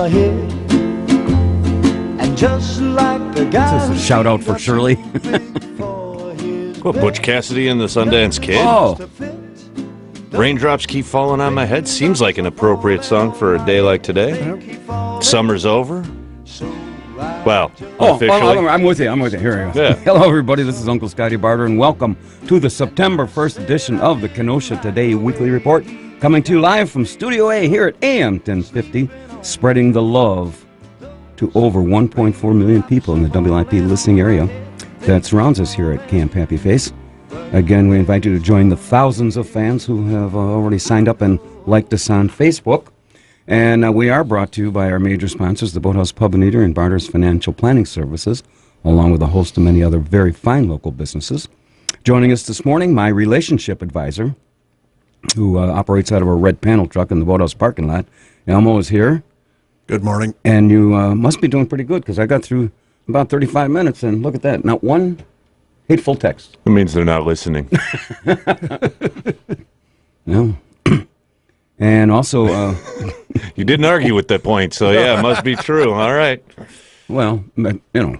head. And just like the guy. This is a shout out for Shirley. What, Butch Cassidy and the Sundance Kid? Oh. Raindrops Keep Falling on My Head seems like an appropriate song for a day like today. Summer's over. Well, officially. I'm with you. Here we go. Yeah. Hello, everybody. This is Uncle Scotty Barter, and welcome to the September 1st edition of the Kenosha Today Weekly Report, coming to you live from Studio A here at AM 1050, spreading the love to over 1.4 million people in the WIP listening area that surrounds us here at Camp Happy Face. Again, we invite you to join the thousands of fans who have already signed up and liked us on Facebook. And we are brought to you by our major sponsors, the Boathouse Pub and Eater and Barter's Financial Planning Services, along with a host of many other very fine local businesses. Joining us this morning, my relationship advisor, who operates out of a red panel truck in the Boathouse parking lot. Elmo is here. Good morning. And you must be doing pretty good, because I got through about 35 minutes, and look at that, not one hateful text. It means they're not listening. No. And also... You didn't argue with that point, so yeah, it must be true. All right. Well, you know,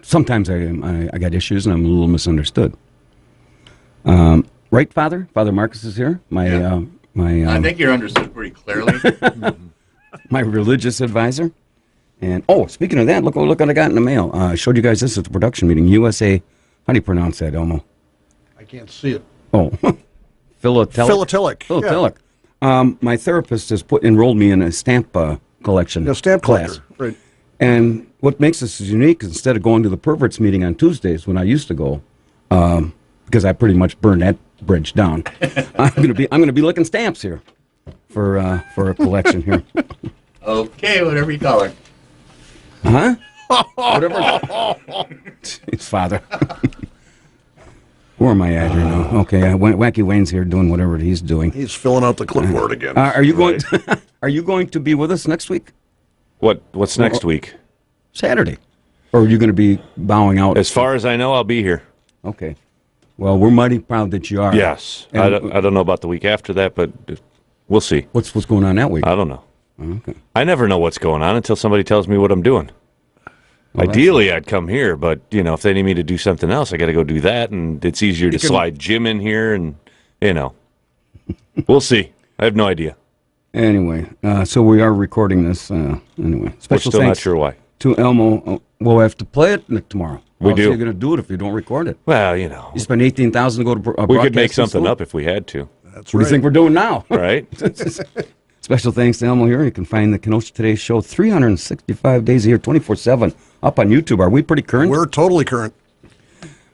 sometimes I got issues, and I'm a little misunderstood. Right, Father? Father Marcus is here. I think you're understood pretty clearly. My religious advisor. And, speaking of that, look what I got in the mail. I showed you guys this at the production meeting. USA, how do you pronounce that, Elmo? I can't see it. Oh, Philatelic. Philatelic. My therapist has enrolled me in a stamp collection Stamp class. collector, right. And what makes this unique is instead of going to the perverts meeting on Tuesdays when I used to go, because I pretty much burned that bridge down, I'm gonna be looking stamps here for a collection here. Okay, whatever you call her. Huh? Whatever. Jeez, Father. Where am I at here now? Okay, Wacky Wayne's here doing whatever he's doing. He's filling out the clipboard again. Are you going? Are you going to be with us next week? What's next week? Saturday. Or are you going to be bowing out? As far as I know, I'll be here. Okay. Well, we're mighty proud that you are. Yes. I don't know about the week after that, but we'll see. What's going on that week? I don't know. Okay. I never know what's going on until somebody tells me what I'm doing. Well, ideally, I'd come here, but, if they need me to do something else, I got to go do that, and it's easier to slide Jim in here, and, we'll see. I have no idea. Anyway, so we are recording this. Anyway, special thanks not sure why. To Elmo. We'll have to play it tomorrow. We do. How are you going to do it if you don't record it? Well, You spend $18,000 to go to a we could make something up if we had to. That's What do you think we're doing now? Right? Special thanks to Elmo here. You can find the Kenosha Today show 365 days a year, 24/7, up on YouTube. Are we pretty current? We're totally current.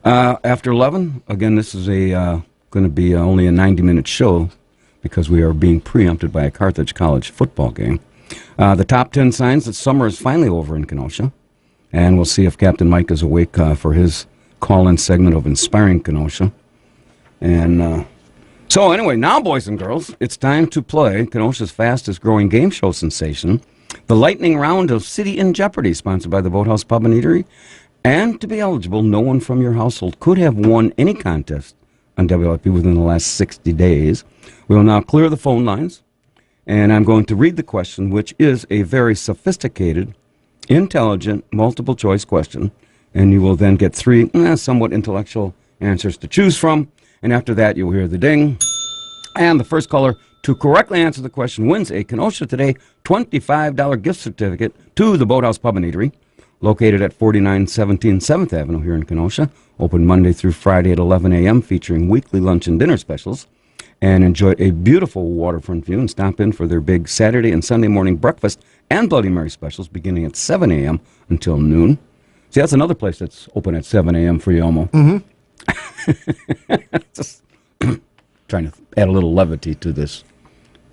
After 11, again, this is going to be only a 90-minute show because we are being preempted by a Carthage College football game. The top 10 signs that summer is finally over in Kenosha. And we'll see if Captain Mike is awake for his call-in segment of Inspiring Kenosha. And so anyway, now, boys and girls, it's time to play Kenosha's fastest-growing game show sensation, the lightning round of City in Jeopardy, sponsored by the Boathouse Pub and Eatery. And to be eligible, no one from your household could have won any contest on WIP within the last 60 days. We will now clear the phone lines, and I'm going to read the question, which is a very sophisticated, intelligent, multiple-choice question, and you will then get three somewhat intellectual answers to choose from. And after that, you'll hear the ding. And the first caller to correctly answer the question wins a Kenosha Today $25 gift certificate to the Boathouse Pub and Eatery, located at 4917 7th Avenue here in Kenosha. Open Monday through Friday at 11 a.m., featuring weekly lunch and dinner specials. And enjoy a beautiful waterfront view and stop in for their big Saturday and Sunday morning breakfast and Bloody Mary specials beginning at 7 a.m. until noon. See, that's another place that's open at 7 a.m. for you, Elmo. Mm-hmm. Just trying to add a little levity to this.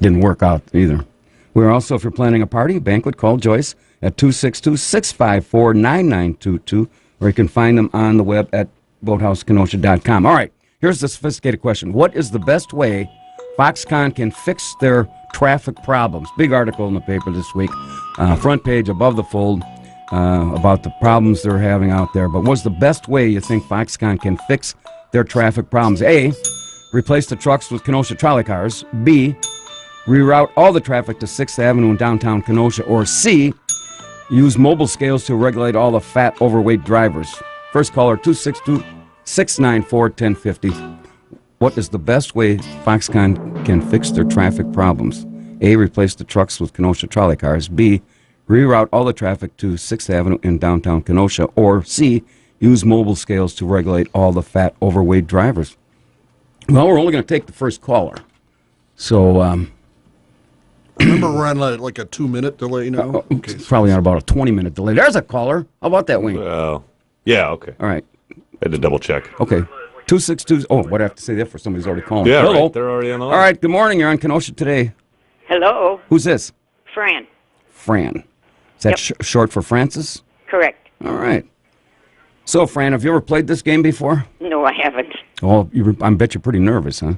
Didn't work out either. We're also, if you're planning a party, banquet, call Joyce at 262-654-9922, or you can find them on the web at boathousekenosha.com. All right, here's the sophisticated question. What is the best way Foxconn can fix their traffic problems? Big article in the paper this week, front page above the fold, about the problems they're having out there. But what's the best way you think Foxconn can fix their traffic problems? A, replace the trucks with Kenosha trolley cars. B, reroute all the traffic to 6th Avenue in downtown Kenosha, or C, use mobile scales to regulate all the fat, overweight drivers? First caller, 262-694-1050. What is the best way Foxconn can fix their traffic problems? A, replace the trucks with Kenosha trolley cars. B, reroute all the traffic to 6th Avenue in downtown Kenosha. Or C, use mobile scales to regulate all the fat, overweight drivers. Well, we're only going to take the first caller. So, remember, we're on like a 2-minute delay now? Okay. It's probably on about a 20-minute delay. There's a caller. How about that, Wayne? Yeah, okay. All right. I had to double check. Okay. 262. Oh, what do I have to say that for? Somebody's already calling. Yeah, Hello. right. They're already on the line. All right. Good morning. You're on Kenosha Today. Hello, Who's this? Fran. Fran. Is that short for Francis? Correct. All right. So, Fran, have you ever played this game before? No, I haven't. Oh, I bet you're pretty nervous, huh?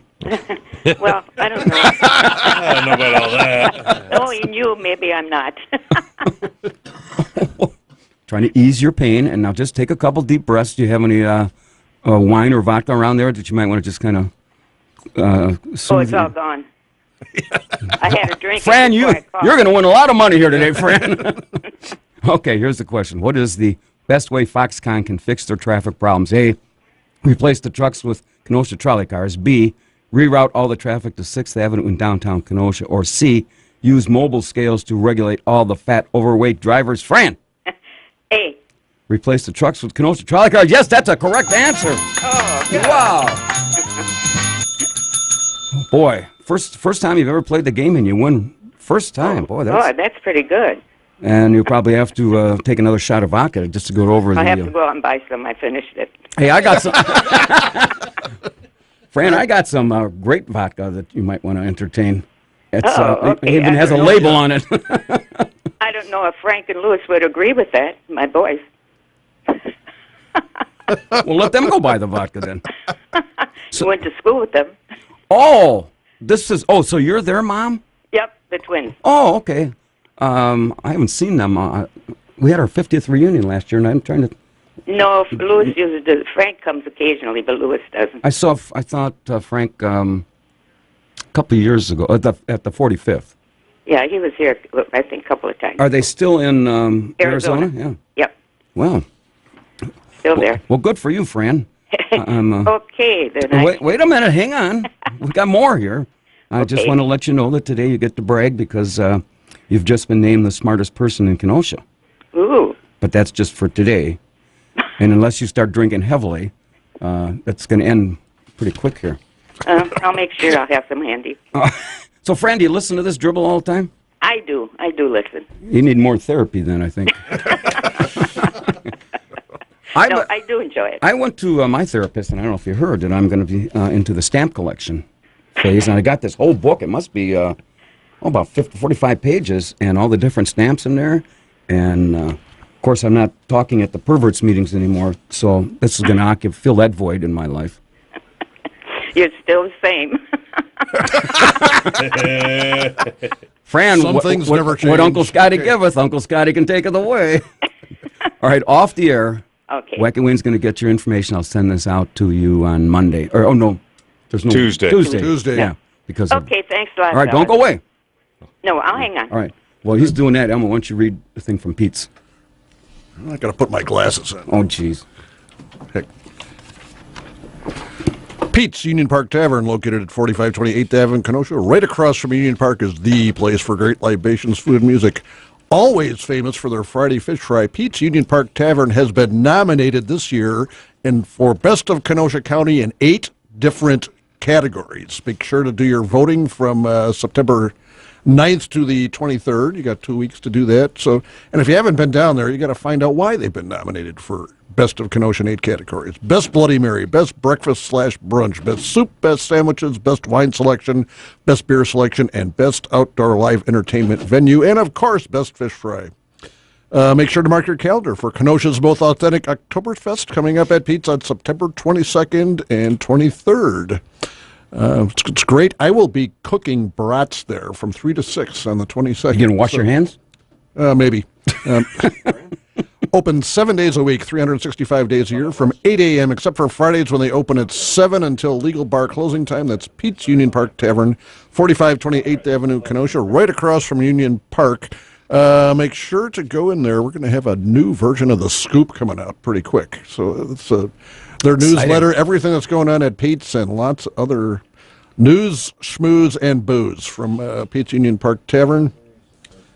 Well, I don't know. I don't know about all that. Knowing you, maybe I'm not. Trying to ease your pain, and now just take a couple deep breaths. Do you have any wine or vodka around there that you might want to just kind of Oh, it's all gone. I had a drink. Fran, you're going to win a lot of money here today, Fran. Okay, here's the question. What is the best way Foxconn can fix their traffic problems? A, replace the trucks with Kenosha trolley cars. B, reroute all the traffic to 6th Avenue in downtown Kenosha. Or C, use mobile scales to regulate all the fat, overweight drivers. Fran? A. Replace the trucks with Kenosha trolley cars. Yes, that's a correct answer. Oh, good. Wow. Boy, first time you've ever played the game and you win first time. Boy, that's pretty good. And you probably have to take another shot of vodka just to go over I'll have to go out and buy some. I finished it. Hey, I got some. Fran, I got some great vodka that you might want to entertain. It's, okay. It even has a label on it. I don't know if Frank and Louis would agree with that, my boys. Well, let them go buy the vodka then. You went to school with them. Oh, so you're their mom? Yep, the twins. Oh, okay. I haven't seen them. We had our 50th reunion last year, and I'm trying to... No, Louis usually does. Frank comes occasionally, but Louis doesn't. I thought Frank a couple of years ago at the 45th. Yeah, he was here, I think, a couple of times. Are they still in Arizona? Yeah. Yep. Well. Still there. Well, good for you, Fran. Okay, then. Wait a minute. Hang on. We got more here. I just want to let you know that today you get to brag because you've just been named the smartest person in Kenosha. Ooh. But that's just for today. And unless you start drinking heavily, that's going to end pretty quick here. I'll make sure I'll have some handy. So, Fran, do you listen to this dribble all the time? I do. I do listen. You need more therapy then, I think. I do enjoy it. I went to my therapist, and I don't know if you heard that I'm going to be into the stamp collection phase. And I got this whole book. It must be about 45 pages, and all the different stamps in there. And, of course, I'm not talking at the perverts meetings anymore, so this is going to fill that void in my life. You're still the same. Fran, Some things never change. What Uncle Scotty giveth, Uncle Scotty can take it away. All right, off the air. Okay. Wacky Wayne's going to get your information. I'll send this out to you on Monday. Or, there's no... Tuesday. Tuesday. Yeah. Because Okay, thanks a lot. all right, don't go away. No, I'll hang on. All right. Well, he's doing that. Emma, why don't you read the thing from Pete's? I'm not going to put my glasses in. Oh, jeez. Heck. Pete's Union Park Tavern, located at 4528th Avenue, Kenosha. Right across from Union Park is the place for great libations, food, and music. Always famous for their Friday fish fry, Pete's Union Park Tavern has been nominated this year for Best of Kenosha County in 8 different categories. Make sure to do your voting from September 9th to the 23rd. You got 2 weeks to do that. So, and if you haven't been down there, you got to find out why they've been nominated for Best of Kenosha in 8 categories. Best Bloody Mary, Best Breakfast/Brunch, Best Soup, Best Sandwiches, Best Wine Selection, Best Beer Selection, and Best Outdoor Live Entertainment Venue, and of course, Best Fish Fry. Make sure to mark your calendar for Kenosha's most authentic Oktoberfest coming up at Pete's on September 22nd and 23rd. It's great. I will be cooking brats there from 3 to 6 on the 22nd. You going to wash your hands? Maybe. Open 7 days a week, 365 days a year from 8 a.m., except for Fridays when they open at 7 until legal bar closing time. That's Pete's Union Park Tavern, 4528th Avenue, Kenosha, right across from Union Park. Make sure to go in there. We're going to have a new version of The Scoop coming out pretty quick. So it's their newsletter, everything that's going on at Pete's, and lots of other news, schmooze, and booze from Pete's Union Park Tavern.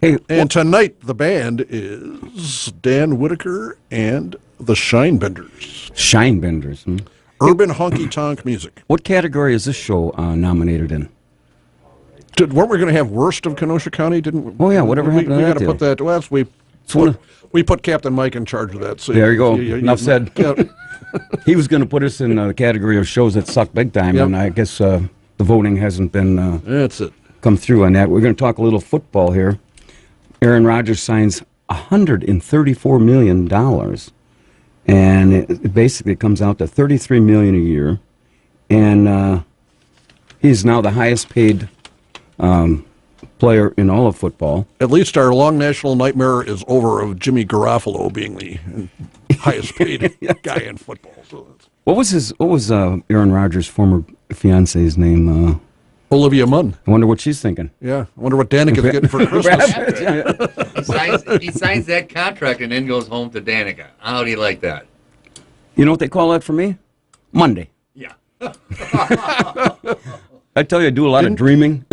Hey, and tonight the band is Dan Whitaker and the Shinebenders. Shinebenders. Urban honky-tonk music. What category is this show nominated in? Weren't we going to have worst of Kenosha County? Didn't we? Oh, yeah, whatever happened to that We got to deal? put that. Well, we put Captain Mike in charge of that. So there you go. Enough said. Yeah. He was going to put us in the category of shows that suck big time, Yep. and I guess the voting hasn't been That's it. come through on that. We're going to talk a little football here. Aaron Rodgers signs $134 million, and it basically comes out to $33 million a year, and he's now the highest paid player in all of football. At least our long national nightmare is over of Jimmy Garofalo being the highest paid guy in football. So What was Aaron Rodgers' former fiance's name? Olivia Munn. I wonder what she's thinking. Yeah, I wonder what Danica's getting for Christmas. He signs that contract and then goes home to Danica. How do you like that? You know what they call that for me? Monday. Yeah. I tell you, I do a lot of dreaming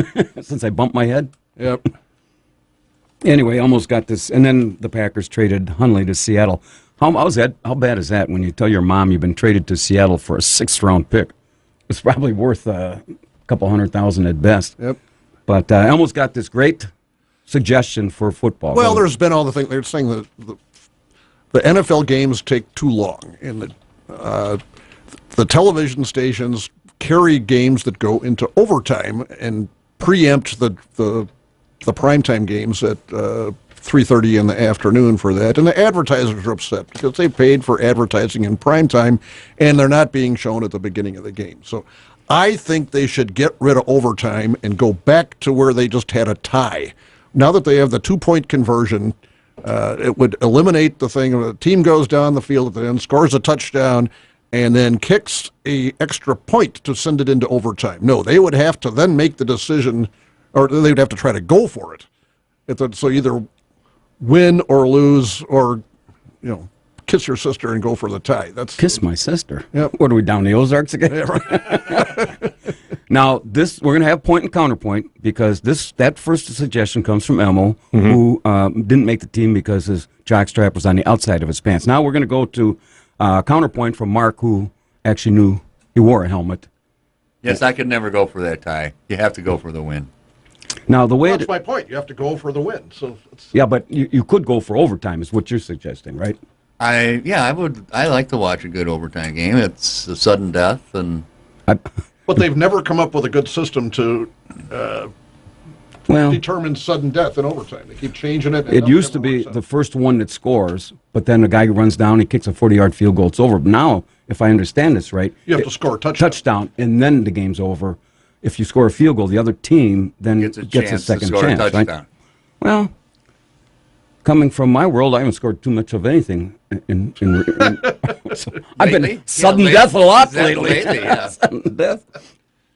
since I bumped my head. Yep. Anyway, almost got this. And then the Packers traded Hundley to Seattle. How bad is that when you tell your mom you've been traded to Seattle for a 6th-round pick? It's probably worth a couple $100,000 at best. Yep. But I almost got this great suggestion for football. Well, there's been all the things. They're saying that the NFL games take too long, and the television stations carry games that go into overtime and preempt the primetime games at 3:30 in the afternoon for that. And the advertisers are upset because they paid for advertising in primetime, and they're not being shown at the beginning of the game. So I think they should get rid of overtime and go back to where they just had a tie. Now that they have the 2-point conversion, it would eliminate the thing of a team goes down the field at the end, scores a touchdown, and then kicks a extra point to send it into overtime. No, they would have to then make the decision, or they would have to try to go for it. So either win or lose, or kiss your sister and go for the tie. That's Kiss my sister. Yep. What are we down the Ozarks again? Yeah, right. Now we're going to have point and counterpoint because that first suggestion comes from Elmo, who didn't make the team because his jockstrap was on the outside of his pants. Now we're going to go to counterpoint from Mark, who actually knew he wore a helmet. Yes, I could never go for that tie. You have to go for the win. Now the way That's my point. You have to go for the win. So yeah, but you could go for overtime, is what you're suggesting, right? I would. I like to watch a good overtime game. It's a sudden death, and but they've never come up with a good system to determine sudden death in overtime. They keep changing it. It used to be the first one that scores, but then the guy who runs down, he kicks a 40-yard field goal, it's over. But now, if I understand this right, you have to score a touchdown, and then the game's over. If you score a field goal, the other team then gets a second chance, right? Well, coming from my world, I haven't scored too much of anything. So I've been sudden death a lot lately. Sudden death.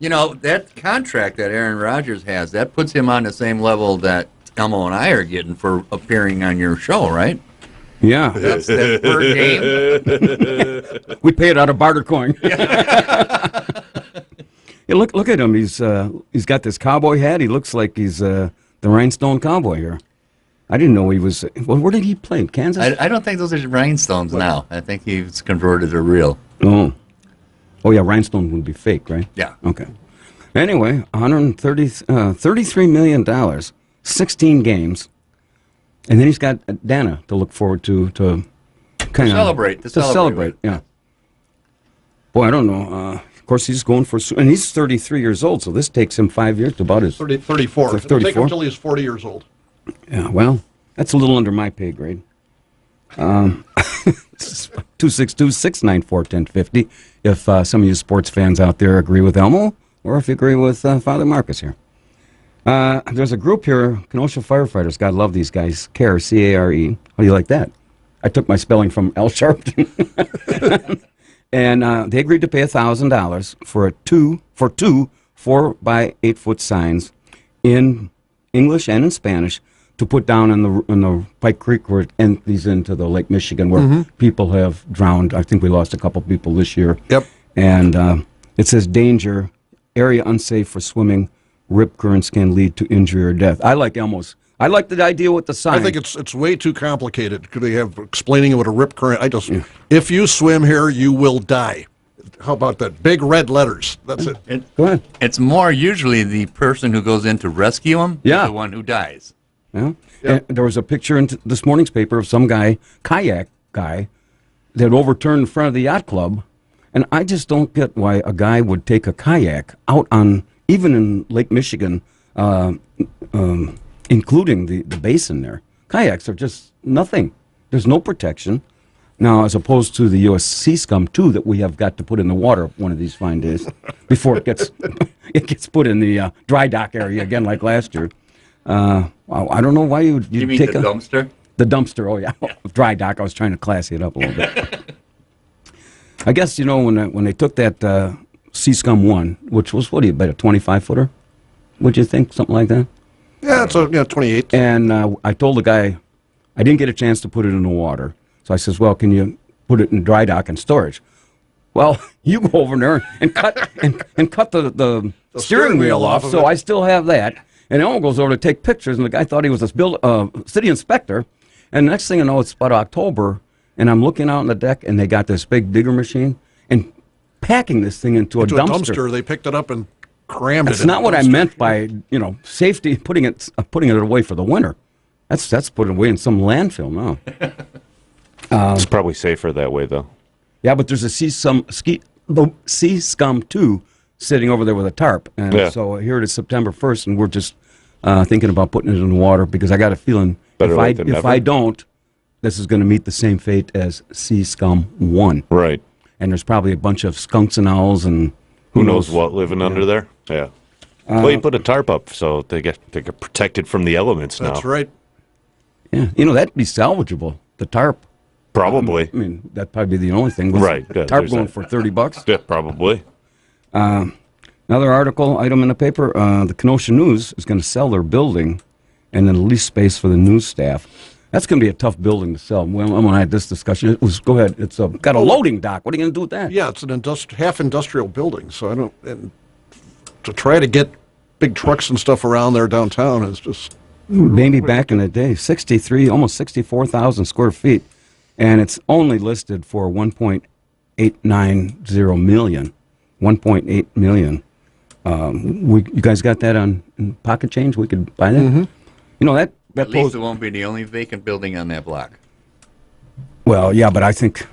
You know, that contract that Aaron Rodgers has, that puts him on the same level that Elmo and I are getting for appearing on your show, right? Yeah. That's per game. We pay it out of barter coin. Yeah, look at him. He's got this cowboy hat. He looks like he's the rhinestone cowboy here. I didn't know he was. Well, where did he play? Kansas? I don't think those are rhinestones now. I think he's converted to real. Oh yeah, rhinestone would be fake, right? Yeah. Okay. Anyway, $33 million, 16 games, and then he's got Dana to look forward to kind of celebrate. To celebrate. Yeah. Boy, I don't know. Of course, he's going for, and he's 33 years old, so this takes him 5 years to about his 34. 34. It'll take him until he's 40 years old. Yeah, well, that's a little under my pay grade. 262-694-1050. If some of you sports fans out there agree with Elmo, or if you agree with Father Marcus here. There's a group here, Kenosha firefighters. God love these guys. CARE, C-A-R-E. How do you like that? I took my spelling from Al Sharpton. And they agreed to pay $1,000 for two 4-by-8-foot signs in English and in Spanish to put down in the Pike Creek where it empties into the Lake Michigan where people have drowned. I think we lost a couple people this year. Yep. And it says danger, area unsafe for swimming, rip currents can lead to injury or death. I like Elmo's. I like the idea with the sign. I think it's way too complicated. Could they have explaining what a rip current? If you swim here, you will die. How about that? Big red letters. That's it. Go ahead. It's more usually the person who goes in to rescue him is Yeah. the one who dies. Yeah. And there was a picture in this morning's paper of some kayak guy, that overturned in front of the yacht club. And I just don't get why a guy would take a kayak out on, even in Lake Michigan, including the basin there. Kayaks are just nothing. There's no protection. Now, as opposed to the U.S. sea scum, too, that we have got to put in the water one of these fine days before it gets put in the dry dock area again like last year. I don't know why you'd You mean take the dumpster? The dumpster, oh yeah. Dry dock, I was trying to classy it up a little bit. I guess, when they took that Sea Scum 1, which was, what do you bet, a 25-footer? Would you think, something like that? Yeah, it's 28. And I told the guy, I didn't get a chance to put it in the water. So I says, well, can you put it in dry dock and storage? Well, you go over there and cut and cut the steering wheel off, so I still have that. And Elmo goes over to take pictures, and the guy thought he was a city inspector. And next thing I know, it's about October, and I'm looking out on the deck, and they got this big digger machine and packing this thing into a dumpster. They picked it up and crammed it. That's not what I meant by safety, putting it away for the winter. That's put it away in some landfill now. It's probably safer that way, though. Yeah, but there's a Sea Scum 2 sitting over there with a tarp. And so here it is September 1st, and we're just thinking about putting it in the water because I got a feeling if I don't, this is going to meet the same fate as Sea Scum 1. Right. And there's probably a bunch of skunks and owls and who knows what living under there. Yeah. Well, you put a tarp up so they get protected from the elements now. That's right. Yeah, that'd be salvageable, the tarp. Probably. I mean, that'd probably be the only thing. Right. Yeah, tarp going for $30. Yeah, probably. Another item in the paper, the Kenosha News is going to sell their building and then lease space for the news staff. That's going to be a tough building to sell. Well, when I had this discussion, go ahead. It's got a loading dock. What are you going to do with that? Yeah, it's an half industrial building. So to try to get big trucks and stuff around there downtown is just... Maybe back in the day, almost 64,000 square feet. And it's only listed for $1.890 million. $1.8 million. You guys got that in pocket change? We could buy that? Mm-hmm. That At least it won't be the only vacant building on that block. Well, yeah, but I think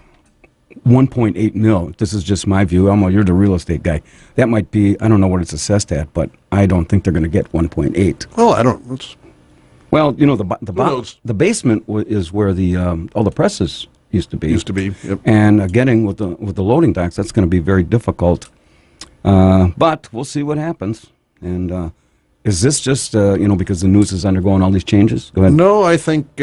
1.8 mil, this is just my view. Elmo, you're the real estate guy. That might be, I don't know what it's assessed at, but I don't think they're going to get 1.8. Well, I don't... Well, the basement is where all the presses used to be. Yep. And getting with the loading docks, that's going to be very difficult. But we'll see what happens. And is this just because the news is undergoing all these changes? Go ahead. No, I think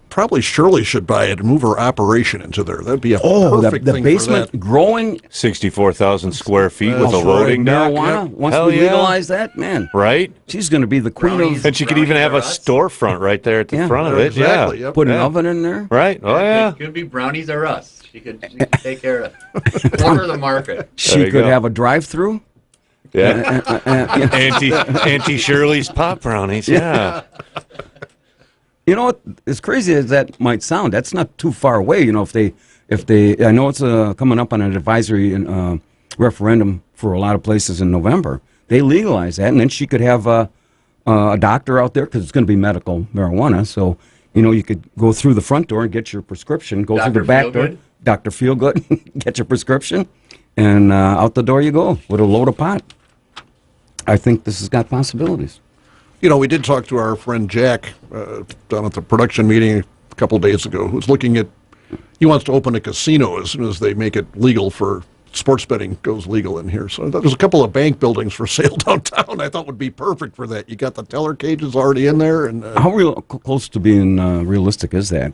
probably Shirley should buy it and move her operation into there. That'd be a perfect the thing basement for that. growing 64,000 square feet with a loading dock. Marijuana. Once Hell we yeah. legalize that, man, right? she's going to be the queen of. And she could even have a storefront right there at the front of it. Exactly, Yeah. yep. Put an oven in there. Right. Oh yeah. It could be brownies or us. She could take care of it. Corner the market. She you could go. have a drive-through. Yeah. Auntie Shirley's pop brownies. Yeah. You know what? As crazy as that might sound, that's not too far away. If they, I know it's coming up on an advisory referendum for a lot of places in November. They legalize that, and then she could have a doctor out there because it's going to be medical marijuana. So, you could go through the front door and get your prescription. Go through the back door, Dr. Feelgood, get your prescription, and out the door you go with a load of pot. I think this has got possibilities. We did talk to our friend Jack down at the production meeting a couple of days ago, who's looking at, he wants to open a casino as soon as they make it legal for sports betting goes legal in here. So there's a couple of bank buildings for sale downtown. I thought would be perfect for that. You got the teller cages already in there, and how close to being realistic is that?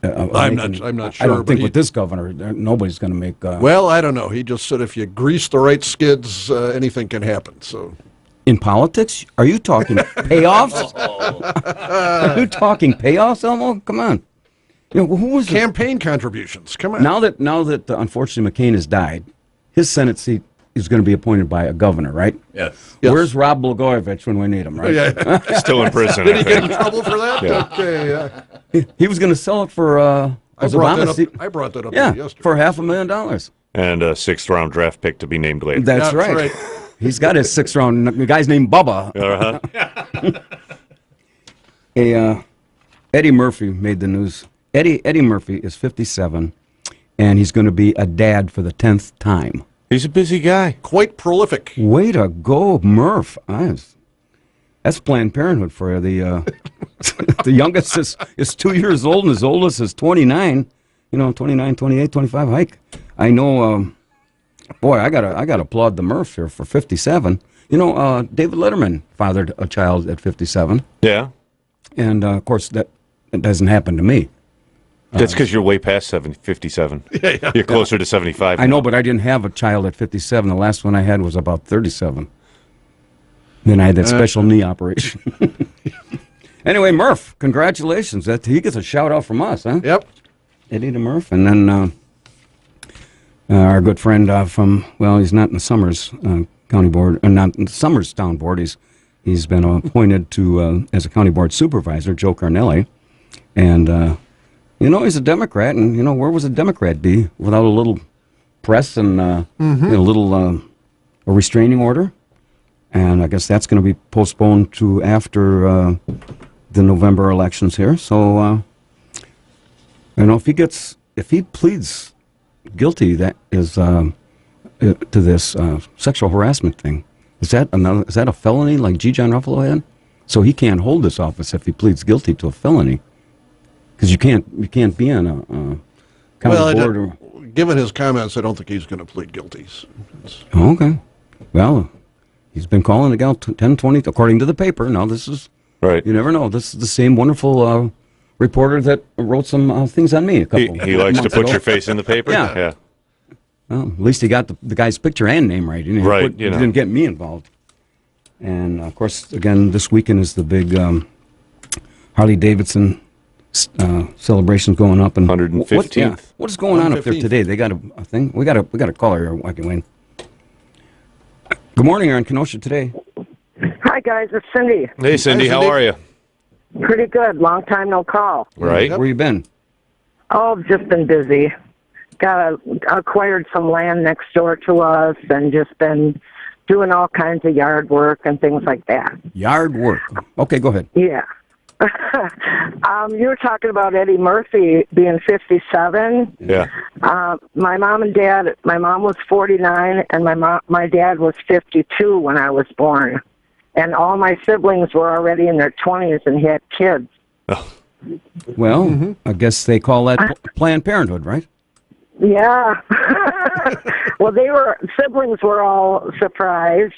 I'm not sure. I don't think with this governor, nobody's going to make. Well, I don't know. He just said if you grease the right skids, anything can happen. So. In politics, are you talking payoffs? Are you talking payoffs, Elmo? Come on. You know, who was campaign contributions? Come on. Now that unfortunately McCain has died, his Senate seat is going to be appointed by a governor, right? Yes. Where's Rob Blagojevich when we need him, right? Yeah. He's still in prison. Did he get in trouble for that? Yeah. Okay. He was going to sell it for I brought that up yesterday. for $500,000. And a 6th-round draft pick to be named later. That's right. He's got his 6th round. The guy's named Bubba. Eddie Murphy made the news. Eddie Murphy is 57, and he's going to be a dad for the 10th time. He's a busy guy. Quite prolific. Way to go, Murph. That's Planned Parenthood for you. The youngest is 2 years old, and his oldest is 29. 29, 28, 25 hike. I know, boy, I gotta applaud the Murph here for 57. David Letterman fathered a child at 57. Yeah. And, of course, that doesn't happen to me. That's because you're way past 57. Yeah. You're closer to 75. I know, but I didn't have a child at 57. The last one I had was about 37. Then I had that special knee operation. Anyway, Murph, congratulations. He gets a shout-out from us, huh? Yep. Eddie to Murph. And then our good friend he's not in the Summers County Board, not in the Summers Town Board. He's been appointed to as a county board supervisor, Joe Carnelli. And, he's a Democrat. And, where would a Democrat be without a little press and a restraining order? And I guess that's going to be postponed to after the November elections here. So, if he pleads guilty, that is to this sexual harassment thing, is that a felony like G. John Ruffalo had? So he can't hold this office if he pleads guilty to a felony, because you can't be on a county board. Given his comments, I don't think he's going to plead guilty. Okay, well. He's been calling the gal 10, 20, according to the paper. Now, this is, right. You never know. This is the same wonderful reporter that wrote some things on me a couple He likes to put ago. your face in the paper? Yeah. Well, at least he got the guy's picture and name right. He didn't get me involved. And, of course, again, this weekend is the big Harley-Davidson celebrations going up. And 115th. What is going on up there today? They got a thing? We got a caller here, Wacky Wayne. Good morning, you're on Kenosha today. Hi, guys. It's Cindy. Hey, Cindy. How are you? Pretty good. Long time no call. Right. Where you been? Oh, I've just been busy. Acquired some land next door to us and just been doing all kinds of yard work and things like that. Yard work. Okay, go ahead. Yeah. You were talking about Eddie Murphy being 57. Yeah. My mom and dad, my mom was 49 and my dad was 52 when I was born. And all my siblings were already in their 20s and had kids. Oh. Well, I guess they call that Planned Parenthood, right? Yeah. Well, siblings were all surprised.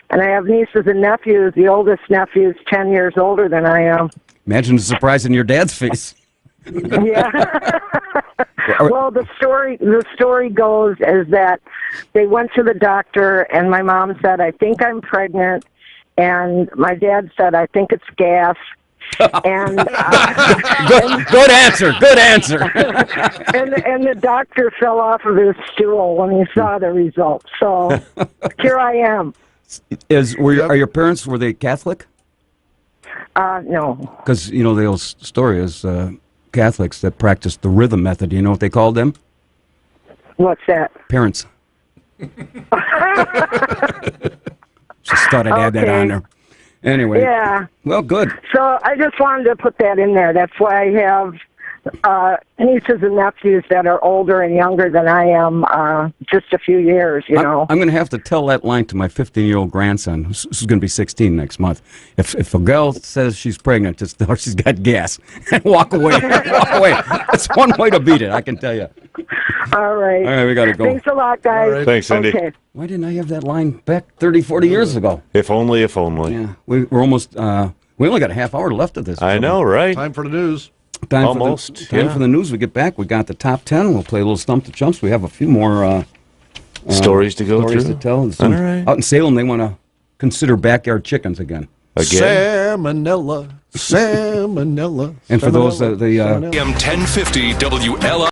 And I have nieces and nephews. The oldest nephew's 10 years older than I am. Imagine the surprise in your dad's face. Yeah. Well, the story goes is that they went to the doctor, and my mom said, "I think I'm pregnant," and my dad said, "I think it's gas." And good answer. Good answer. and the doctor fell off of his stool when he saw the results. So here I am. Are your parents, were they Catholic? No. Because, the old story is Catholics that practiced the rhythm method. Do you know what they called them? What's that? Parents. Just thought I'd add that on there. Anyway. Yeah. Well, good. So I just wanted to put that in there. That's why I have nieces and nephews that are older and younger than I am, just a few years, know. I'm going to have to tell that line to my 15-year-old grandson, who's going to be 16 next month. If a girl says she's pregnant, just tell her she's got gas and walk away. Walk away. That's one way to beat it, I can tell you. All right. All right, we got to go. Thanks a lot, guys. All right. Thanks, Cindy. Okay. Why didn't I have that line back 30, 40 years ago? If only, if only. Yeah, we're almost, we only got a half hour left of this. I know, right? Time for the news. Time Almost, time yeah. for the news. We get back. We got the top 10. We'll play a little Stump the Chumps. We have a few more Stories to go stories through. to tell. All right. Out in Salem, they want to consider backyard chickens again. Again. Salmonella. And for those Salmonella. AM 1050 WLI.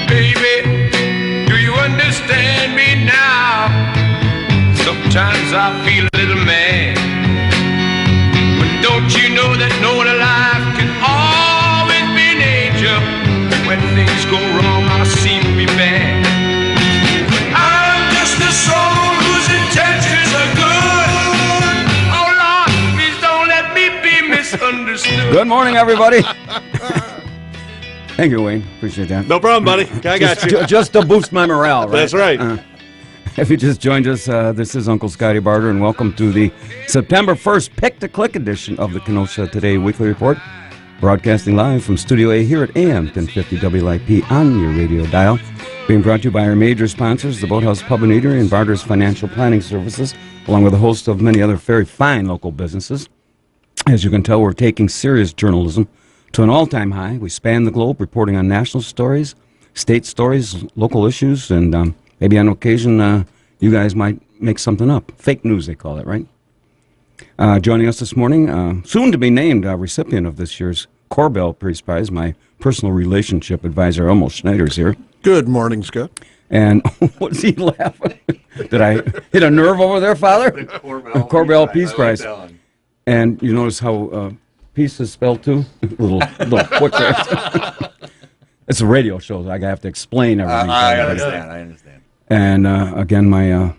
Baby, do you understand me now? Sometimes I feel a little mad. But don't you know that no one alive can always be an angel? When things go wrong, I seem to be bad. I'm just a soul whose intentions are good. Oh Lord, please don't let me be misunderstood. Good morning, everybody. Thank you, Wayne. Appreciate that. No problem, buddy. I got you. Just to boost my morale, right? That's right. If you just joined us, this is Uncle Scotty Barter, and welcome to the September 1st Pick-to-Click edition of the Kenosha Today Weekly Report, broadcasting live from Studio A here at AM 1050 WLIP on your radio dial. Being brought to you by our major sponsors, the Boathouse Pub and Eatery and Barter's Financial Planning Services, along with a host of many other very fine local businesses. As you can tell, we're taking serious journalism to an all-time high. We span the globe, reporting on national stories, state stories, local issues, and maybe on occasion you guys might make something up. Fake news, they call it, right? Joining us this morning, soon to be named recipient of this year's Corbell Peace Prize, my personal relationship advisor, Elmo Schneider's here. Good morning, Scott. And what's he laughing? Did I hit a nerve over there, Father? The Corbell Peace Prize. And you notice how peace is spelled too? little quick there. It's a radio show, so I have to explain everything. I understand. And again, my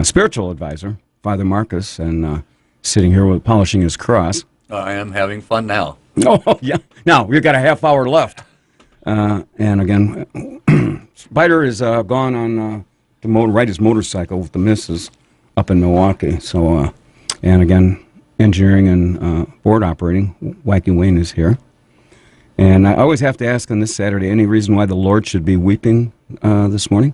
spiritual advisor, Father Marcus, and sitting here with polishing his cross. I am having fun now. Oh, yeah. Now, we've got a half hour left. And again, Spider is gone on to ride his motorcycle with the missus up in Milwaukee. So, and again, engineering and board operating, Wacky Wayne is here. And I always have to ask on this Saturday, any reason why the Lord should be weeping this morning?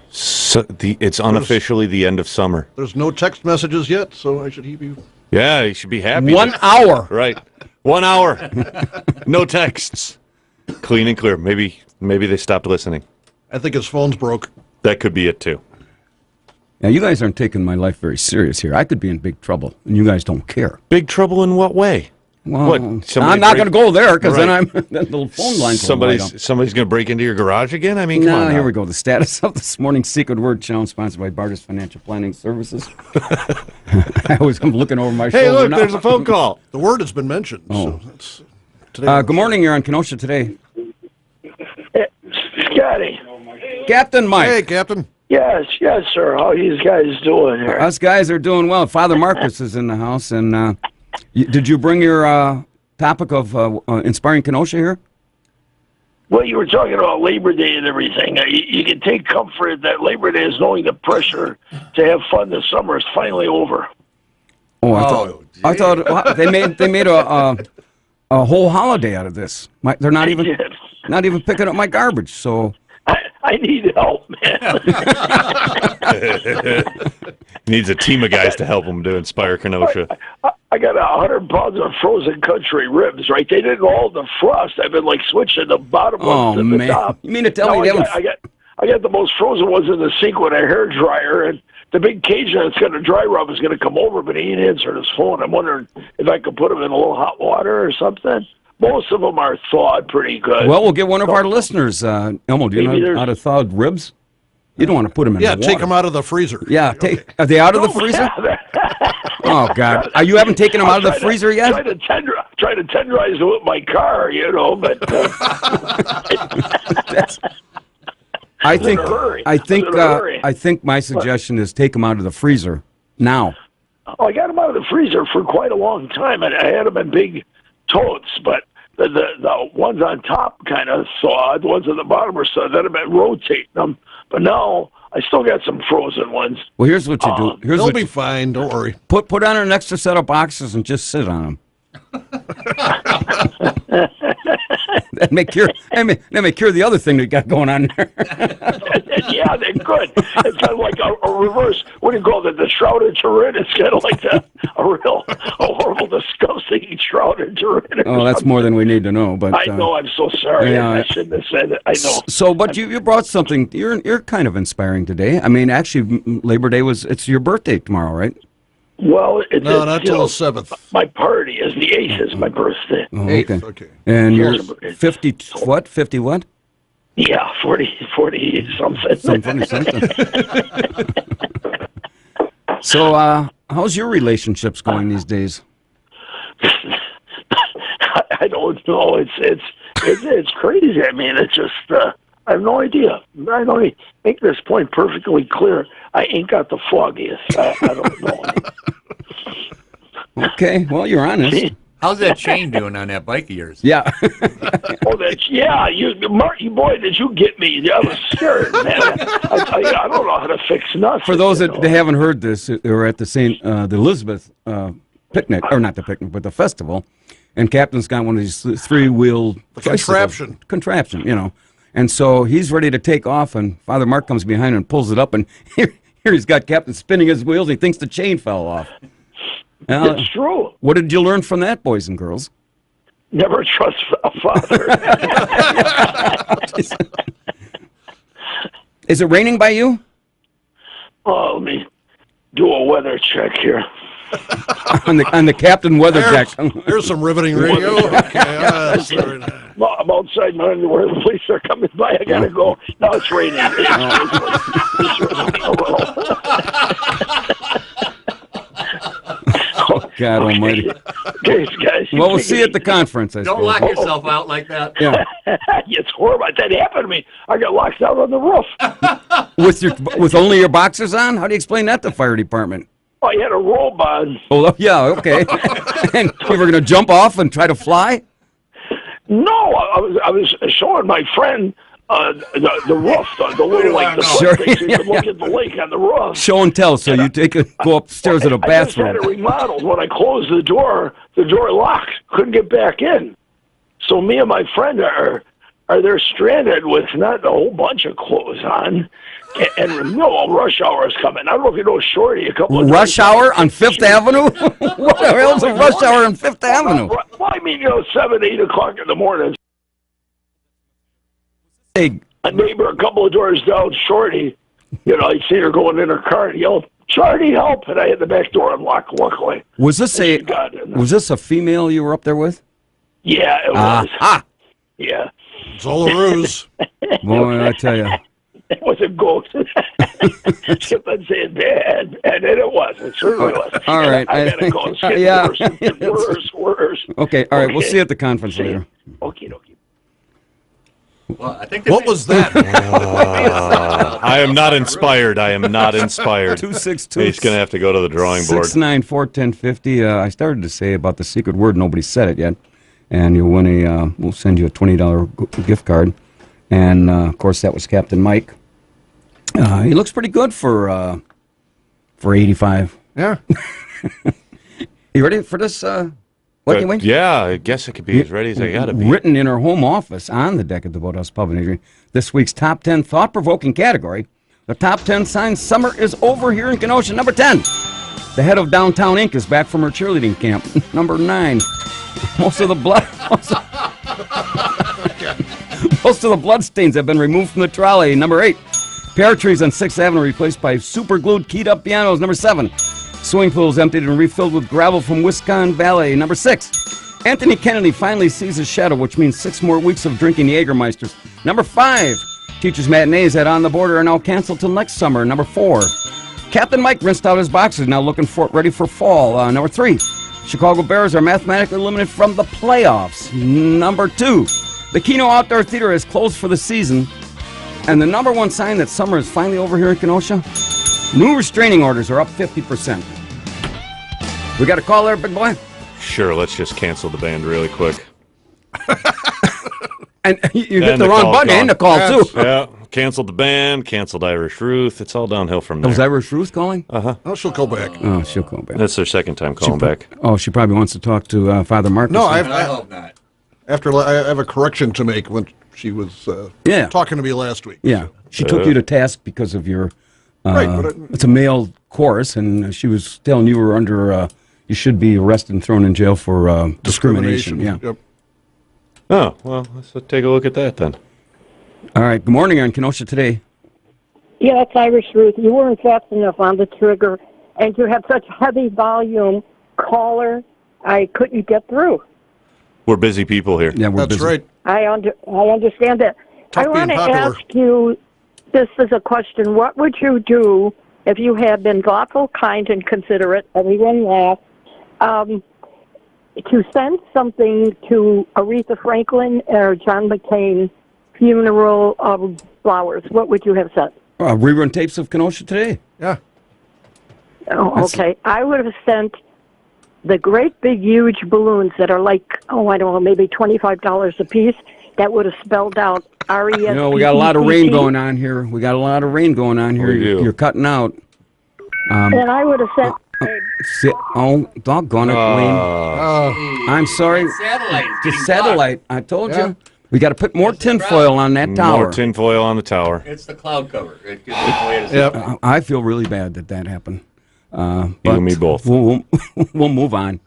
So it's unofficially the end of summer. There's no text messages yet, so he be... Yeah, you should be happy. 1 hour. Right. 1 hour. No texts. Clean and clear. Maybe they stopped listening. I think his phone's broke. That could be it, too. Now, you guys aren't taking my life very serious here. I could be in big trouble, and you guys don't care. Big trouble in what way? Well, What, I'm somebody not going to go there, because Right. then the phone lines will light up. Somebody's going to break into your garage again? I mean, come on. Here now. we go. The status of this morning's Secret Word Challenge, sponsored by Barter's Financial Planning Services. I'm looking over my Hey, shoulder look, now. there's a phone call. The word has been mentioned. Oh. So that's today. Good morning. You're on Kenosha Today. Scotty. Captain Mike. Hey, Captain. Yes, sir. How you guys doing here? Us guys are doing well. Father Marcus is in the house. And did you bring your topic of inspiring Kenosha here? Well, you were talking about Labor Day and everything. You can take comfort that Labor Day is knowing the pressure to have fun this summer is finally over. Oh, I thought wow, they made a whole holiday out of this. They're not even picking up my garbage. So I need help, man. Needs a team of guys to help him to inspire Kenosha. I got 100 pounds of frozen country ribs, right? They didn't all defrost. I've been like switching the bottom ones to the top. You mean to tell me they haven't? I got the most frozen ones in the sink with a hair dryer, and the big Cajun that's got a dry rub is going to come over, but he ain't answered his phone. I'm wondering if I could put him in a little hot water or something. Most of them are thawed pretty good. Well, we'll get one of our listeners. Elmo, do you know how to thaw ribs? You don't want to put them in the water. Take them out of the freezer. Yeah, are they out of the freezer? Oh, God. You haven't taken them out of the freezer yet? Try to tenderize it with my car, but... I think my suggestion is take them out of the freezer now. Oh, I got them out of the freezer for quite a long time, and I had them in big totes, but the ones on top kind of thawed, the ones on the bottom are thawed. Then I've been rotating them, but now I still got some frozen ones. Well, here's what you do. They'll be fine. Don't worry. Put on an extra set of boxes and just sit on them. That may cure the other thing that you got going on there. Yeah, they could. It's kind of like a reverse. What do you call it? The shrouded Turin. It's kind of like a horrible, disgusting shrouded Turin. Oh, that's more than we need to know. But I know. I'm so sorry. Yeah, I shouldn't have said it. I know. So, but you brought something. You're kind of inspiring today. I mean, actually, Labor Day it's your birthday tomorrow, right? Well, no, not till the 7th. My party is the 8th. Is my birthday. Oh, 8th, okay. And you're 50 what? 50 what? Yeah, 40 something. Something. So, how's your relationships going these days? I don't know. It's crazy. I mean, it's just I have no idea. I don't make this point perfectly clear. I ain't got the foggiest. I don't know. Okay, well, you're honest. How's that chain doing on that bike of yours? Yeah. Marty boy, did you get me? I was scared, man. I don't know how to fix nothing. For those that haven't heard this, they were at the Elizabeth picnic, or not the picnic, but the festival, and Captain's got one of these three-wheel contraption, you know. And so he's ready to take off, and Father Mark comes behind and pulls it up, and here he's got Captain spinning his wheels. He thinks the chain fell off. It's true. What did you learn from that, boys and girls? Never trust a father. Is it raining by you? Oh, let me do a weather check here. on the Captain weather check. There's some riveting radio. I'm outside my underwear. The police are coming by. I gotta go. Now it's raining. God almighty. Guys, well, we'll see you at the conference. Don't lock yourself out like that. Yeah. It's horrible. That happened to me. I got locked out on the roof. with only your boxers on? How do you explain that to the fire department? I had a robe on. Oh, yeah, okay. And you were going to jump off and try to fly? No, I was showing my friend the roof, the little like the sure. Place you can look at the lake on the roof. Show and tell. So you go upstairs to the bathroom. I just had it remodeled. When I closed the door locked. Couldn't get back in. So me and my friend are there stranded with not a whole bunch of clothes on. And no, rush hour is coming. I don't know if you know Shorty. A couple of rush hour on Fifth Avenue? What the hell's a rush hour on Fifth Avenue? Well, I mean, 7, 8 o'clock in the morning. Hey, a neighbor a couple of doors down, Shorty, I'd see her going in her car and yelled, "Shorty, help!" And I had the back door unlocked, luckily. Was this a female you were up there with? Yeah, it was. Yeah. It's all a ruse. Boy, I tell you. It was a ghost. Kept on saying bad, and then it was. It certainly was. All right. I gotta go. It's getting worse. Okay, all right. We'll see you at the conference later. Okay. Well, I think what was that? I am not inspired. 262. He's going to have to go to the drawing board. 694-1050. I started to say about the secret word. Nobody said it yet. And you'll win we'll send you a $20 gift card. And, of course, that was Captain Mike. He looks pretty good for 85. Yeah. You ready for this? Yeah, I guess I could be as ready as I got to be. Written in her home office on the deck of the Boathouse Pub in Adrian. This week's top 10 thought-provoking category. The top 10 signs summer is over here in Kenosha. Number 10. The head of Downtown Inc. is back from her cheerleading camp. Number 9. Most of the bloodstains have been removed from the trolley. Number 8. Pear trees on 6th Avenue replaced by super-glued keyed-up pianos. Number 7. Swimming pools emptied and refilled with gravel from Wisconsin Valley. Number 6. Anthony Kennedy finally sees his shadow, which means 6 more weeks of drinking Jägermeisters. Number 5. Teachers' matinees at On the Border are now canceled till next summer. Number 4. Captain Mike rinsed out his boxers, now looking ready for fall. Number 3. Chicago Bears are mathematically eliminated from the playoffs. Number 2. The Keno Outdoor Theater is closed for the season. And the number 1 sign that summer is finally over here in Kenosha? New restraining orders are up 50%. We got a call there, big boy? Sure, let's just cancel the band really quick. And you hit the wrong button and the call, too. Yeah, canceled the band, canceled Irish Ruth. It's all downhill from there. Was Irish Ruth calling? Uh-huh. Oh, she'll call back. Oh, she'll call back. That's their second time calling back. Oh, she probably wants to talk to Father Marcus. No, I hope not. I have a correction to make when she was talking to me last week. Yeah, she took you to task because of your. Right, but it's a male chorus, and she was telling you were under. You should be arrested and thrown in jail for discrimination. Yeah. Yep. Oh, well, let's take a look at that then. All right. Good morning on Kenosha Today. Yeah, it's Irish Ruth. You weren't fast enough on the trigger, and you have such heavy volume. Caller, I couldn't get through. We're busy people here. Yeah, we're That's busy. right. I understand that. Tough I want to being popular. ask you, this is a question, what would you do if you had been thoughtful, kind, and considerate, everyone laughed, to send something to Aretha Franklin or John McCain funeral of flowers? What would you have sent? Rerun tapes of Kenosha Today. Yeah. Oh, okay. I would have sent the great big huge balloons that are like, I don't know, maybe $25 a piece. That would have spelled out R-E-S-P-E-C-T. You know, we got a lot of rain going on here. We got a lot of rain going on here. We do. You're cutting out. And I would have sent... Oh, doggone it, Wayne. I'm sorry. Satellite. The satellite. I told you. We got to put more tinfoil on that tower. More tinfoil on the tower. It's the cloud cover. It gives it away to Yep. I feel really bad that happened. You and me both. We'll move on.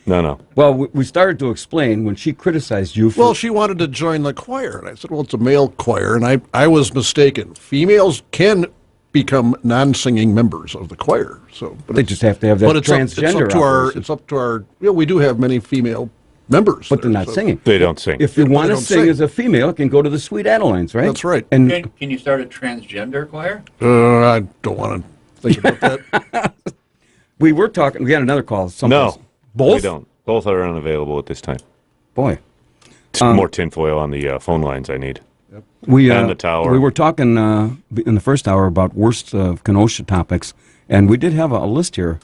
No. Well, we started to explain when she criticized you for... Well, she wanted to join the choir, and I said, well, it's a male choir, and I was mistaken. Females can become non-singing members of the choir. But they just have to have that transgender operation. It's up to our... we do have many female members. But they're not singing. They don't sing. If you want to don't sing sing. as a female, it can go to the Sweet Adelines, right? That's right. And Can you start a transgender choir? I don't want to think about that. we were talking... We had another call. No. Both? We don't. Both are unavailable at this time. Boy. More tinfoil on the phone lines I need. And the tower. We were talking in the first hour about worst Kenosha topics, and we did have a list here.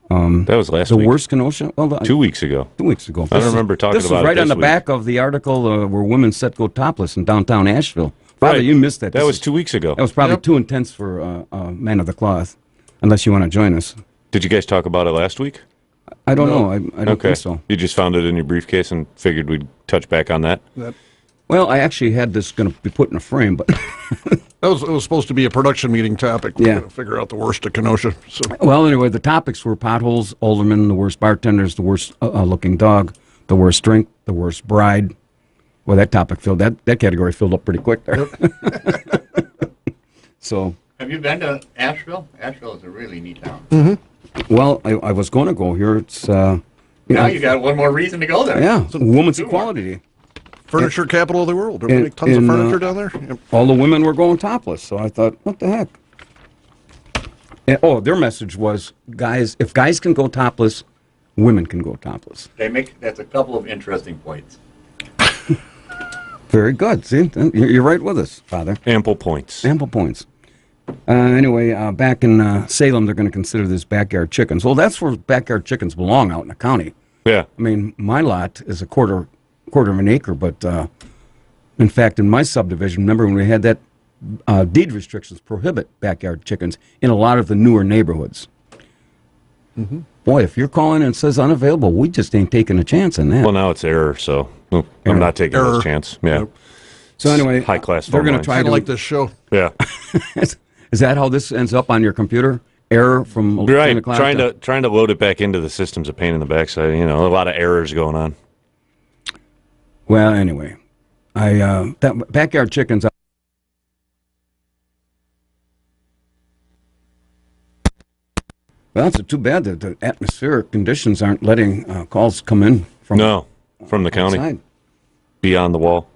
That was last the week. worst Kenosha? Well, 2 weeks ago. 2 weeks ago. I don't remember talking this about it was right on this the week. back of the article where women set go topless in downtown Asheville. Father, Right. you missed that. That This was is- 2 weeks ago. That was probably too intense for Man of the Cloth, unless you want to join us. Did you guys talk about it last week? I don't know. I don't Okay. think so. You just found it in your briefcase and figured we'd touch back on that? Well, I actually had this going to be put in a frame, but... It was supposed to be a production meeting topic. We're Yeah. going to figure out the worst of Kenosha. So. Well, anyway, the topics were potholes, aldermen, the worst bartenders, the worst looking dog, the worst drink, the worst bride. Well, that topic that category filled up pretty quick there. So, Have you been to Asheville? Asheville is a really neat town. well, I was going to go here. It's Now you got one more reason to go there. yeah, Women's Equality Day. Furniture capital of the world. Don't they make tons of furniture down there? Yep. All the women were going topless, so I thought, what the heck? And, their message was, guys, if guys can go topless, women can go topless. That's a couple of interesting points. Very good. See, you're right with us, Father. Ample points. Ample points. Anyway, back in Salem, they're going to consider this backyard chickens. Well, that's where backyard chickens belong out in the county. Yeah. I mean, my lot is a quarter of an acre, but in fact, in my subdivision, remember when we had that deed restrictions prohibit backyard chickens in a lot of the newer neighborhoods. Mm-hmm. Boy, if you're calling and it says unavailable, we just ain't taking a chance on that. Well, now it's error, so I'm not taking this chance. Yeah. Nope. So anyway, high class. they're going to try Kind to of like this show. Yeah. Is that how this ends up on your computer? Error from 10 Right. o'clock? Trying to load it back into the system's a pain in the backside. A lot of errors going on. Well, anyway, that backyard chickens. Well, it's too bad that the atmospheric conditions aren't letting calls come in from from the county outside. beyond the wall.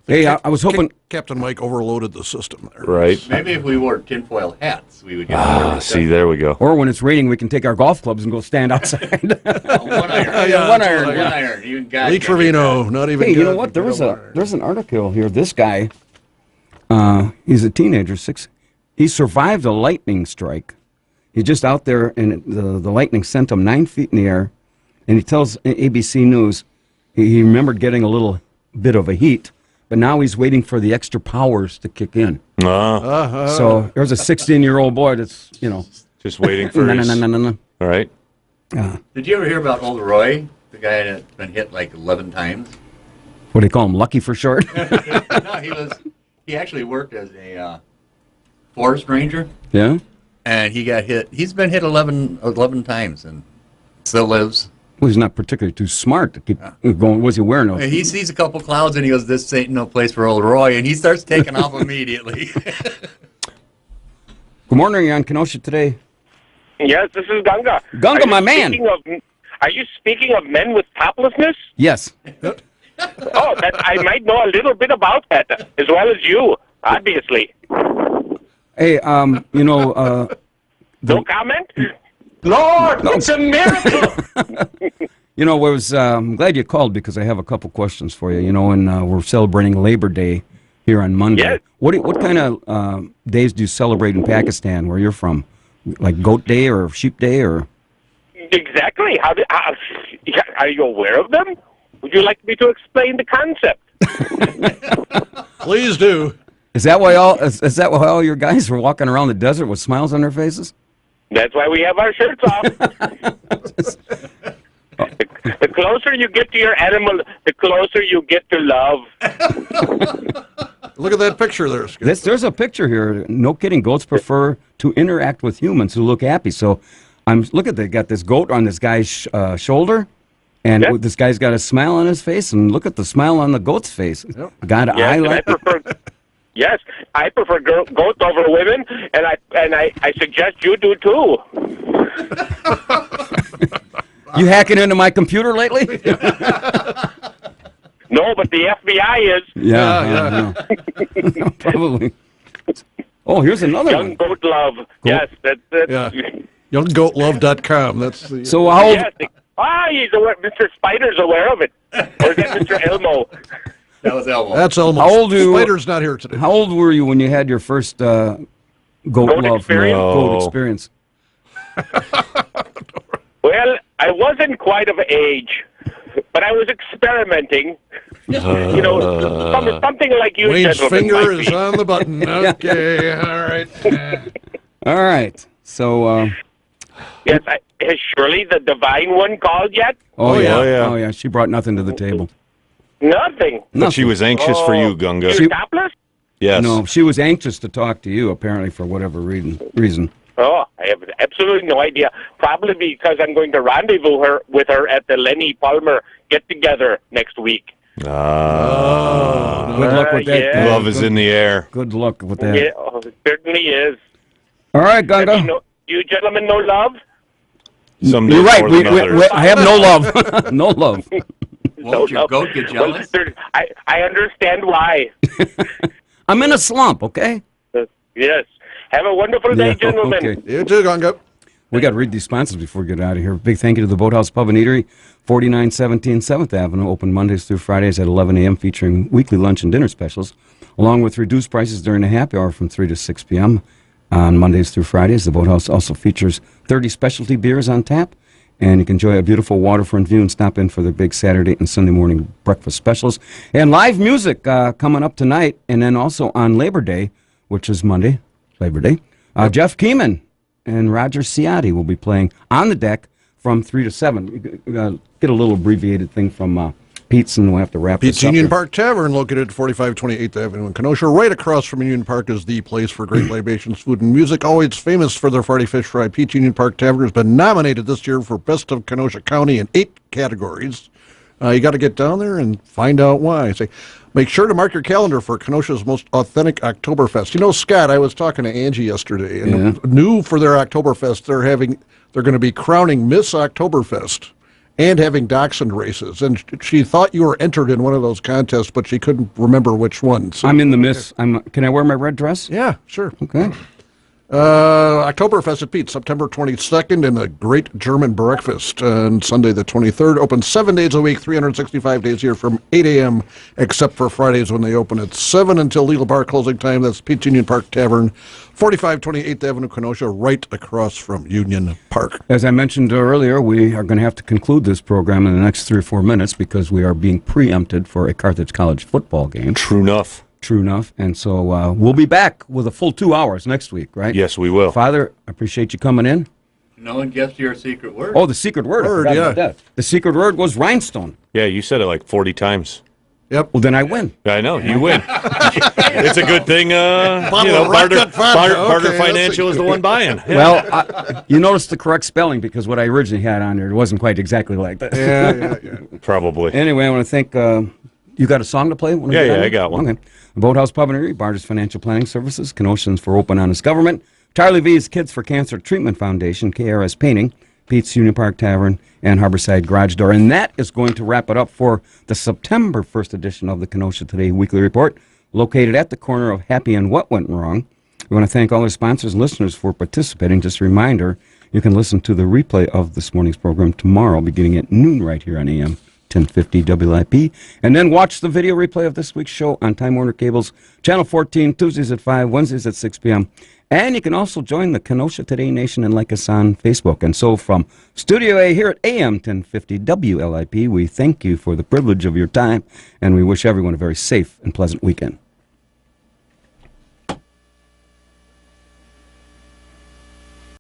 Hey, I was hoping Captain Mike overloaded the system there. Right. Maybe if we wore tinfoil hats, we would get more. See, there we go. Or when it's raining, we can take our golf clubs and go stand outside. One iron. Yeah, one iron. One iron. Even God Lee can do Trevino, that. not even Hey, you God know what? can There's get over an article here. This guy, he's a teenager, he survived a lightning strike. He's just out there, and the lightning sent him 9 feet in the air. And he tells ABC News, he remembered getting a little bit of a heat, but now he's waiting for the extra powers to kick in. So there's a 16-year-old boy that's, just waiting for his... No. All right. Did you ever hear about old Roy, the guy that's been hit like 11 times? What do they call him, Lucky for short? No, he actually worked as a forest ranger. Yeah? And he got hit. He's been hit 11 times and still lives. Well, he's not particularly too smart to keep going. Was he wearing those? He sees a couple clouds and he goes, "This ain't no place for old Roy," and he starts taking off immediately. Good morning, you're on Kenosha today. Yes, this is Ganga. Ganga, my man. Are you speaking of men with toplessness? Yes. Oh, I might know a little bit about that, as well as you, obviously. Hey, no comment? Lord, it's a miracle! I'm glad you called because I have a couple questions for you. And we're celebrating Labor Day here on Monday. Yes. What kind of days do you celebrate in Pakistan, where you're from? Like Goat Day or Sheep Day or? Exactly. Are you aware of them? Would you like me to explain the concept? Please do. Is that why all your guys were walking around the desert with smiles on their faces? That's why we have our shirts off. The closer you get to your animal, the closer you get to love. Look at that picture there, Skip. There's a picture here. No kidding. Goats prefer to interact with humans who look happy. So they got this goat on this guy's shoulder, and this guy's got a smile on his face, and look at the smile on the goat's face. Yep. Got an eye like Yes, I prefer goats over women, and I suggest you do too. You hacking into my computer lately? No, but the FBI is. Yeah. Probably. Oh, here's another Young one. Goat Love. Yes, that's YoungGoatLove.com. That's the. So how old? Yes, he's aware. Mr. Spider's aware of it. Or is that Mr. Elmo? That was Elmo. That's Elmo. How old Spider's not here today. How old were you when you had your first goat love experience? goat experience? Well, I wasn't quite of age, but I was experimenting. Something like you, Wayne's gentlemen, finger might is be. on the button. Okay, all right. All right. So. Yes, has Shirley, the divine one, called yet? Oh yeah. She brought nothing to the table. Nothing. But she was anxious for you, Gunga. You're topless? Yes. No, she was anxious to talk to you, apparently, for whatever reason. Oh, I have absolutely no idea. Probably because I'm going to rendezvous with her at the Lenny Palmer get-together next week. Good luck with that. Yeah. Love is in the air. Good luck with that. Yeah, it certainly is. All right, Ganga. You gentlemen know love? Some You're days right. more than others. I have no love. No love. Won't your goat get jealous? Well, I understand why. I'm in a slump, okay? Yes. Have a wonderful day, gentlemen. Okay. You too, Gunga. We got to read these sponsors before we get out of here. Big thank you to the Boathouse Pub and Eatery, 4917 7th Avenue, open Mondays through Fridays at 11 a.m., featuring weekly lunch and dinner specials, along with reduced prices during the happy hour from 3 to 6 p.m. on Mondays through Fridays. The Boathouse also features 30 specialty beers on tap, and you can enjoy a beautiful waterfront view and stop in for the big Saturday and Sunday morning breakfast specials. And live music coming up tonight, and then also on Labor Day, which is Monday, Labor Day. Jeff Keeman and Roger Ciotti will be playing on the deck from 3 to 7. You get a little abbreviated thing from Pete's, and we'll have to wrap Pete's this up Union here. Park Tavern, located at 4528th Avenue in Kenosha. Right across from Union Park is the place for great libations, food, and music. Always famous for their Friday fish fry. Pete's Union Park Tavern has been nominated this year for Best of Kenosha County in 8 categories. You got to get down there and find out why. Make sure to mark your calendar for Kenosha's most authentic Oktoberfest. You know, Scott, I was talking to Angie yesterday, and new for their Oktoberfest, they're going to be crowning Miss Oktoberfest and having dachshund races. And she thought you were entered in one of those contests, but she couldn't remember which one. So, I'm in the Miss. Can I wear my red dress? Yeah, sure. Okay. Oktoberfest at Pete's, September 22nd, and a great German breakfast on Sunday the 23rd. Open 7 days a week, 365 days a year from 8 a.m., except for Fridays when they open at 7 until legal bar closing time. That's Pete's Union Park Tavern, 4528th Avenue, Kenosha, right across from Union Park. As I mentioned earlier, we are going to have to conclude this program in the next 3 or 4 minutes because we are being preempted for a Carthage College football game. True enough. True enough. And so we'll be back with a full 2 hours next week, right? Yes, we will. Father, I appreciate you coming in. No one guessed your secret word. Oh, the secret word. I forgot about that. The secret word was rhinestone. Yeah, you said it like 40 times. Yep. Well, then I win. I know, you win. It's a good thing, Barter Financial is the one buying. Yeah. Well, you noticed the correct spelling because what I originally had on there wasn't quite exactly like that. Yeah. Probably. Anyway, I want to thank... you got a song to play? Yeah, I got one. Okay. Boathouse Pub and Eatery, Barter's Financial Planning Services, Kenoshans for Open Honest Government, Charlie V's Kids for Cancer Treatment Foundation, KRS Painting, Pete's Union Park Tavern, and Harborside Garage Door. And that is going to wrap it up for the September 1st edition of the Kenosha Today Weekly Report, located at the corner of Happy and What Went Wrong. We want to thank all our sponsors and listeners for participating. Just a reminder, you can listen to the replay of this morning's program tomorrow beginning at noon right here on AM 1050 WIP, and then watch the video replay of this week's show on Time Warner Cable's Channel 14, Tuesdays at 5, Wednesdays at 6 p.m. And you can also join the Kenosha Today Nation and like us on Facebook. And so from Studio A here at AM 1050 WLIP, we thank you for the privilege of your time, and we wish everyone a very safe and pleasant weekend.